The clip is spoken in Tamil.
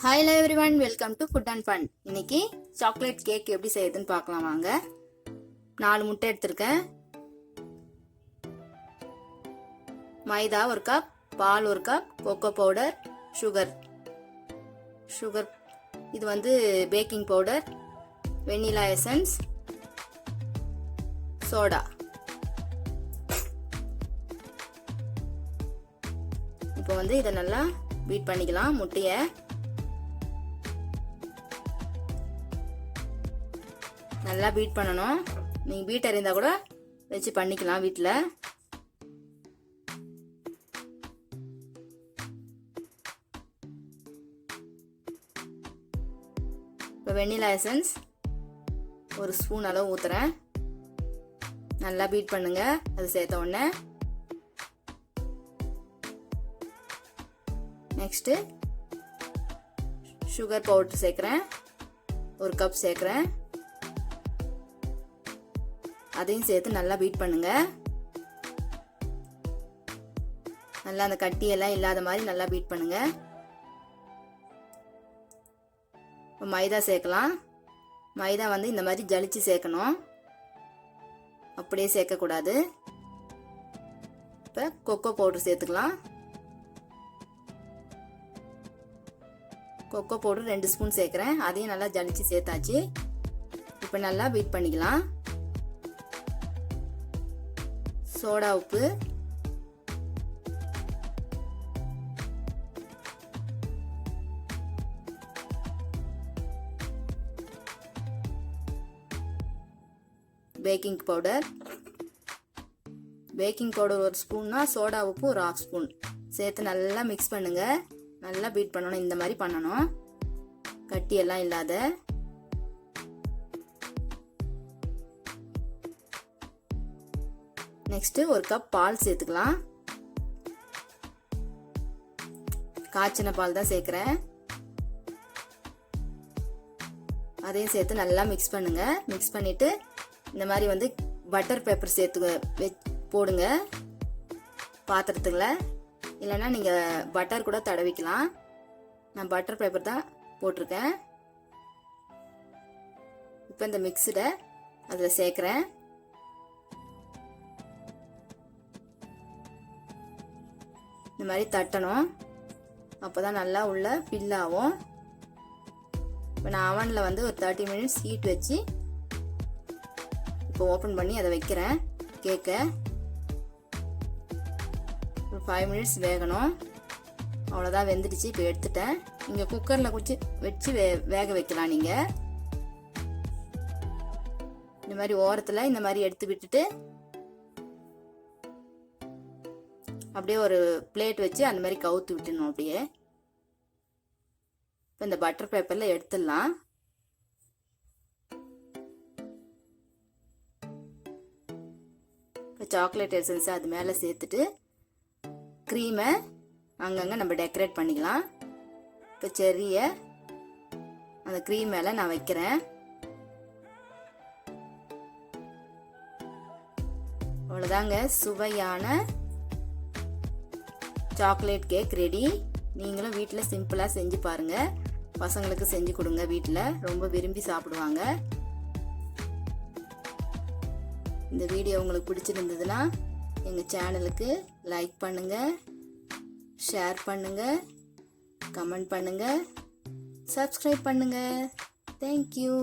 Hi hello everyone, welcome to food and fun. இன்னைக்கு சாக்லேட் கேக் எப்படி செய்யுதுன்னு பார்க்கலாம் வாங்க. 4 முட்டை எடுத்திருக்கேன். மைதா 1 கப், பால் 1 கப், கோகோ பவுடர், சுகர் இது வந்து baking powder, vanilla essence, soda. இப்போ வந்து இதை நல்லா பீட் பண்ணிக்கலாம். முட்டையை நல்லா பீட் பண்ணணும். நீங்கள் பீட் அறிந்தால் கூட வச்சு பண்ணிக்கலாம் வீட்டில். இப்போ வெனிலா எசன்ஸ் 1 ஸ்பூன் அளவு ஊற்றுறேன். நல்லா பீட் பண்ணுங்க. அது சேர்த்த உடனே நெக்ஸ்ட்டு சுகர் பவுடர் சேர்க்குறேன். 1 கப் சேர்க்குறேன். அதையும் சேர்த்து நல்லா பீட் பண்ணுங்க. நல்லா அந்த கட்டியெல்லாம் இல்லாத மாதிரி நல்லா பீட் பண்ணுங்க. மைதா சேர்க்கலாம். மைதா வந்து இந்த மாதிரி ஜலிச்சு சேர்க்கணும், அப்படியே சேர்க்கக்கூடாது. இப்போ கொக்கோ பவுடர் சேர்த்துக்கலாம். கொக்கோ பவுடர் 2 ஸ்பூன் சேர்க்குறேன். அதையும் நல்லா ஜலிச்சு சேர்த்தாச்சு. இப்போ நல்லா பீட் பண்ணிக்கலாம். சோடா உப்பு, பேக்கிங் பவுடர் 1 ஸ்பூன்னா சோடா உப்பு 1/2 ஸ்பூன் சேர்த்து நல்லா மிக்ஸ் பண்ணுங்க. நல்லா பீட் பண்ணணும். இந்த மாதிரி பண்ணணும், கட்டி எல்லாம் இல்லாத. நெக்ஸ்ட் 1 கப் பால் சேர்த்துக்கலாம். காய்ச்சின பால் தான் சேர்க்கிறேன். அதையும் சேர்த்து நல்லா மிக்ஸ் பண்ணுங்க. மிக்ஸ் பண்ணிட்டு இந்த மாதிரி வந்து பட்டர் பேப்பர் சேர்த்து போடுங்க பாத்திரத்துல. இல்லைன்னா நீங்க பட்டர் கூட தடவிக்கலாம். நான் பட்டர் பேப்பர் தான் போட்டிருக்கேன். இப்போ இந்த மிக்ஸடை அதில் சேர்க்குறேன். இந்த மாதிரி தட்டணும். அப்போதான் நல்லா உள்ள ஃபில் ஆகும். இப்போ நான் அவனில் வந்து ஒரு 30 மினிட்ஸ் ஹீட் வச்சு இப்போ ஓப்பன் பண்ணி அதை வைக்கிறேன். கேக்கை ஒரு 5 மினிட்ஸ் வேகணும். அவ்வளோதான், வெந்துடுச்சு. இப்போ எடுத்துட்டேன். நீங்கள் குக்கரில் வச்சு வேக வைக்கலாம். நீங்கள் இந்த மாதிரி ஓரத்தில் இந்த மாதிரி எடுத்து விட்டுட்டு அப்படியே ஒரு பிளேட் வச்சு அந்த மாதிரி கவுத்து விட்டுணும். அப்படியே இப்போ இந்த பட்டர் பேப்பரில் எடுத்துடலாம். இப்போ சாக்லேட் எசன்ஸ் அது மேலே சேர்த்துட்டு க்ரீமை அங்கங்கே நம்ம டெக்கரேட் பண்ணிக்கலாம். இப்போ செர்ரியை அந்த க்ரீம் மேலே நான் வைக்கிறேன். அவ்வளோதாங்க, சுவையான சாக்லேட் கேக் ரெடி. நீங்களும் வீட்டில் சிம்பிளாக செஞ்சு பாருங்க. பசங்களுக்கு செஞ்சு கொடுங்க. வீட்டில் ரொம்ப விரும்பி சாப்பிடுவாங்க. இந்த வீடியோ உங்களுக்கு பிடிச்சிருந்ததுன்னா எங்கள் சேனலுக்கு லைக் பண்ணுங்க, ஷேர் பண்ணுங்க, கமெண்ட் பண்ணுங்க, சப்ஸ்கிரைப் பண்ணுங்க. தேங்க்யூ.